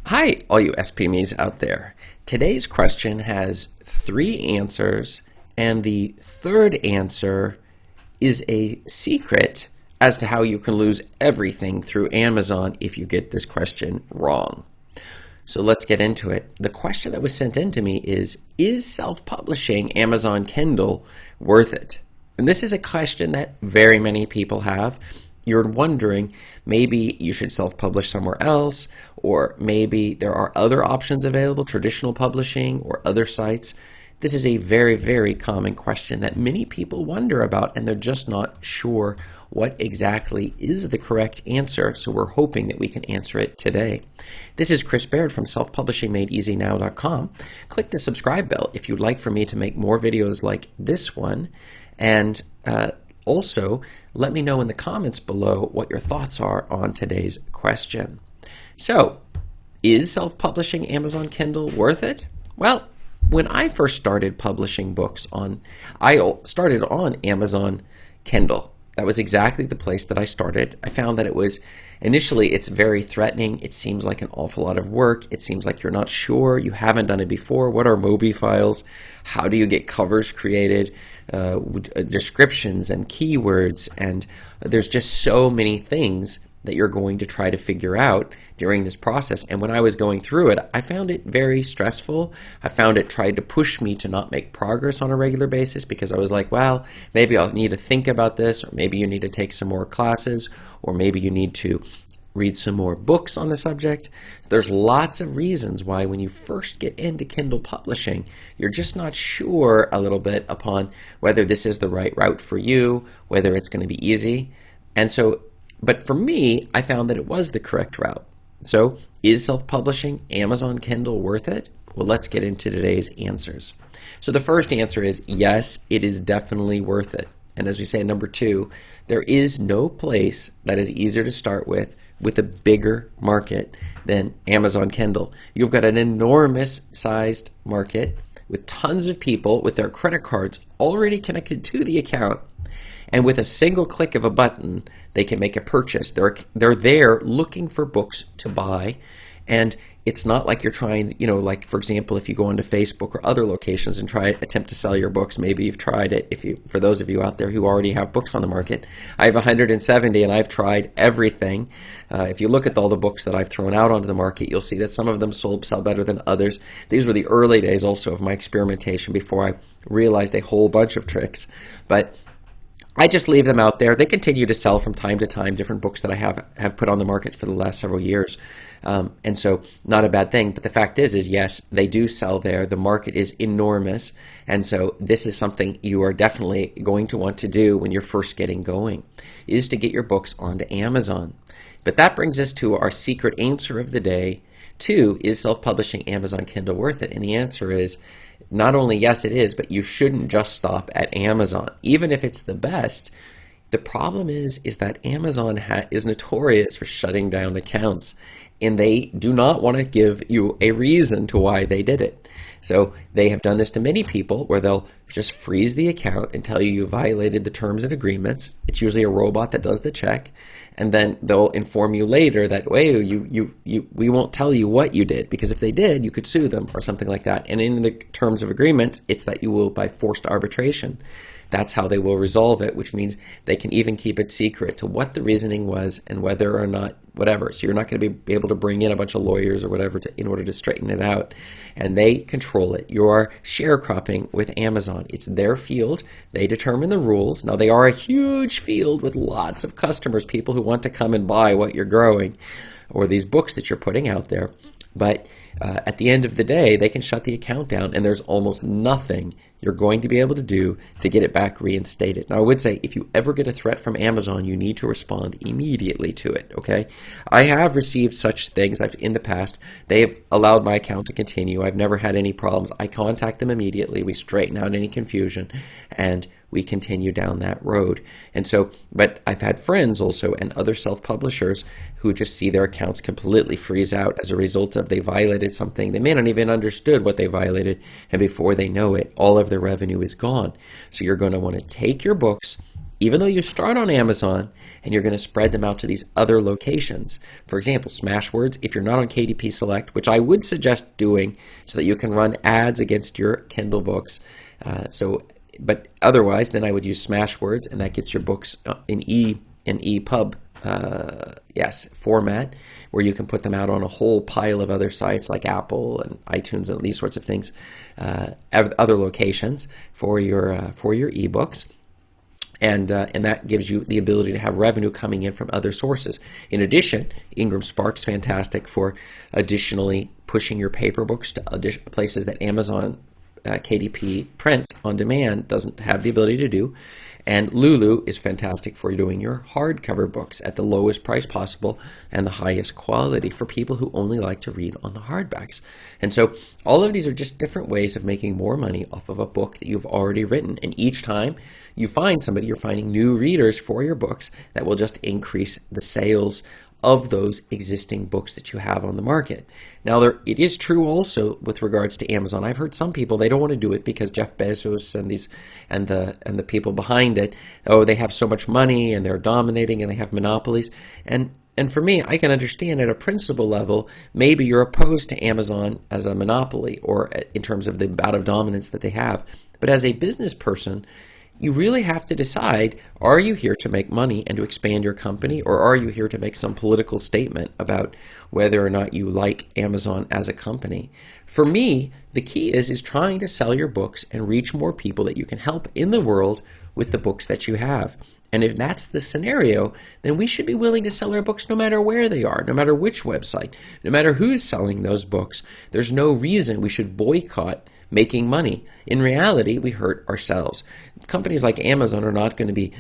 Hi, all you SPMEs out there. Today's question has 3 answers, and the third answer is a secret as to how you can lose everything through Amazon if you get this question wrong. So let's get into it. The question that was sent in to me is self-publishing Amazon Kindle worth it? And this is a question that very many people have. You're wondering, maybe you should self-publish somewhere else, or maybe there are other options available, traditional publishing or other sites. This is a very, very common question that many people wonder about, and they're just not sure what exactly is the correct answer, so we're hoping that we can answer it today. This is Chris Baird from selfpublishingmadeeasynow.com. Click the subscribe bell if you'd like for me to make more videos like this one, and also, let me know in the comments below what your thoughts are on today's question. So, is self-publishing Amazon Kindle worth it? Well, when I first started publishing books I started on Amazon Kindle. That was exactly the place that I started. I found that initially it's very threatening. It seems like an awful lot of work. It seems like you're not sure. You haven't done it before. What are Mobi files? How do you get covers created? Descriptions and keywords. And there's just so many things that you're going to try to figure out during this process. And when I was going through it, I found it very stressful. I found it tried to push me to not make progress on a regular basis because I was like, well, maybe I'll need to think about this, or maybe you need to take some more classes, or maybe you need to read some more books on the subject. There's lots of reasons why when you first get into Kindle publishing, you're just not sure a little bit upon whether this is the right route for you, whether it's going to be easy. But for me, I found that it was the correct route. So, is self-publishing Amazon Kindle worth it? Well, let's get into today's answers. So the first answer is yes, it is definitely worth it. And as we say, number 2, there is no place that is easier to start with a bigger market than Amazon Kindle. You've got an enormous sized market with tons of people with their credit cards already connected to the account. And with a single click of a button, they can make a purchase. They're there looking for books to buy. And it's not like you're trying, like, for example, if you go onto Facebook or other locations and attempt to sell your books, maybe you've tried it. For those of you out there who already have books on the market, I have 170 and I've tried everything. If you look at all the books that I've thrown out onto the market, you'll see that some of them sell better than others. These were the early days also of my experimentation before I realized a whole bunch of tricks. But I just leave them out there. They continue to sell from time to time, different books that I have put on the market for the last several years. And so not a bad thing. But the fact is yes, they do sell there. The market is enormous. And so this is something you are definitely going to want to do when you're first getting going, is to get your books onto Amazon. But that brings us to our secret answer of the day. 2, is self-publishing Amazon Kindle worth it? And the answer is not only yes, it is, but you shouldn't just stop at Amazon. Even if it's the best, the problem is that Amazon is notorious for shutting down accounts, and they do not want to give you a reason to why they did it. So they have done this to many people where they'll just freeze the account and tell you violated the terms and agreements. It's usually a robot that does the check, and then they'll inform you later that, we won't tell you what you did, because if they did, you could sue them or something like that. And in the terms of agreement, it's that you will, by forced arbitration, that's how they will resolve it, which means they can even keep it secret to what the reasoning was and whether or not, whatever. So you're not going to be able to bring in a bunch of lawyers or whatever in order to straighten it out. And they control it. You are sharecropping with Amazon. It's their field. They determine the rules. Now, they are a huge field with lots of customers, people who want to come and buy what you're growing or these books that you're putting out there. But at the end of the day, they can shut the account down, and there's almost nothing you're going to be able to do to get it back reinstated. Now, I would say if you ever get a threat from Amazon, you need to respond immediately to it, okay? I have received such things in the past. They have allowed my account to continue. I've never had any problems. I contact them immediately. We straighten out any confusion, and we continue down that road. And so, but I've had friends also and other self-publishers who just see their accounts completely freeze out as a result of they violated something. They may not even understood what they violated, and before they know it, all of their revenue is gone. So you're going to want to take your books even though you start on Amazon and you're going to spread them out to these other locations. For example, Smashwords, if you're not on KDP Select, which I would suggest doing so that you can run ads against your Kindle books. But otherwise, then I would use Smashwords, and that gets your books in EPUB format, where you can put them out on a whole pile of other sites like Apple and iTunes and these sorts of things, other locations for your ebooks. And that gives you the ability to have revenue coming in from other sources. In addition, Ingram Spark's fantastic for additionally pushing your paper books to places that Amazon KDP Print on Demand doesn't have the ability to do. And Lulu is fantastic for doing your hardcover books at the lowest price possible and the highest quality for people who only like to read on the hardbacks. And so all of these are just different ways of making more money off of a book that you've already written. And each time you find somebody, you're finding new readers for your books that will just increase the sales of those existing books that you have on the market. Now, it is true also with regards to Amazon. I've heard some people, they don't want to do it because Jeff Bezos and the people behind it, they have so much money and they're dominating and they have monopolies. And for me, I can understand at a principle level, maybe you're opposed to Amazon as a monopoly or in terms of the amount of dominance that they have. But as a business person, you really have to decide, are you here to make money and to expand your company, or are you here to make some political statement about whether or not you like Amazon as a company? For me, the key is trying to sell your books and reach more people that you can help in the world with the books that you have. And if that's the scenario, then we should be willing to sell our books no matter where they are, no matter which website, no matter who's selling those books. There's no reason we should boycott making money. In reality, we hurt ourselves. Companies like Amazon are not going to be,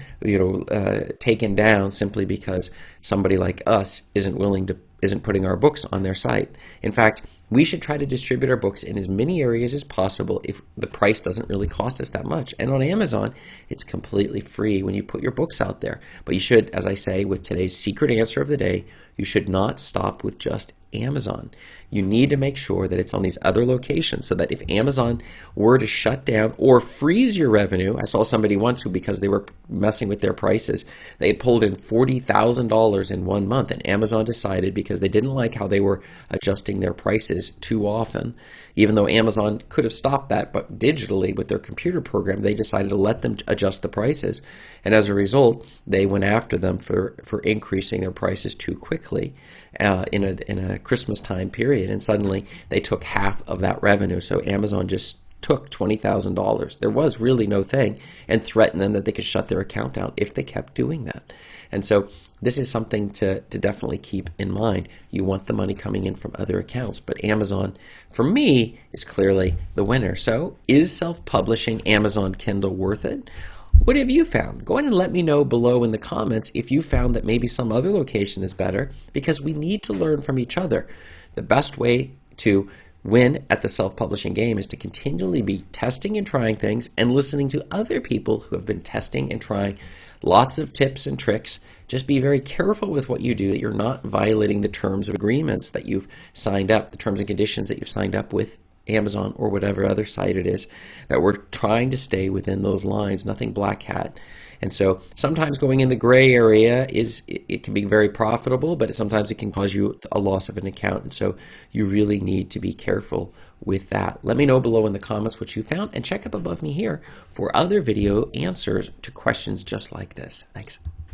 taken down simply because somebody like us isn't putting our books on their site. In fact, we should try to distribute our books in as many areas as possible if the price doesn't really cost us that much. And on Amazon, it's completely free when you put your books out there. But you should, as I say, with today's secret answer of the day, you should not stop with just Amazon. You need to make sure that it's on these other locations so that if Amazon were to shut down or freeze your revenue, I saw somebody once who, because they were messing with their prices, they had pulled in $40,000 in 1 month, and Amazon decided, because they didn't like how they were adjusting their prices too often, even though Amazon could have stopped that, but digitally with their computer program, they decided to let them adjust the prices. And as a result, they went after them for increasing their prices too quickly in a Christmas time period. And suddenly they took half of that revenue. So Amazon just took $20,000. There was really no thing, and threatened them that they could shut their account down if they kept doing that. And so this is something to definitely keep in mind. You want the money coming in from other accounts, but Amazon, for me, is clearly the winner. So is self-publishing Amazon Kindle worth it? What have you found? Go ahead and let me know below in the comments if you found that maybe some other location is better, because we need to learn from each other. The best way to win at the self-publishing game is to continually be testing and trying things and listening to other people who have been testing and trying lots of tips and tricks. Just be very careful with what you do, that you're not violating the terms of agreements that you've signed up, the terms and conditions that you've signed up with Amazon or whatever other site it is, that we're trying to stay within those lines, nothing black hat. And so sometimes going in the gray area it can be very profitable, but sometimes it can cause you a loss of an account. And so you really need to be careful with that. Let me know below in the comments what you found, and check up above me here for other video answers to questions just like this. Thanks.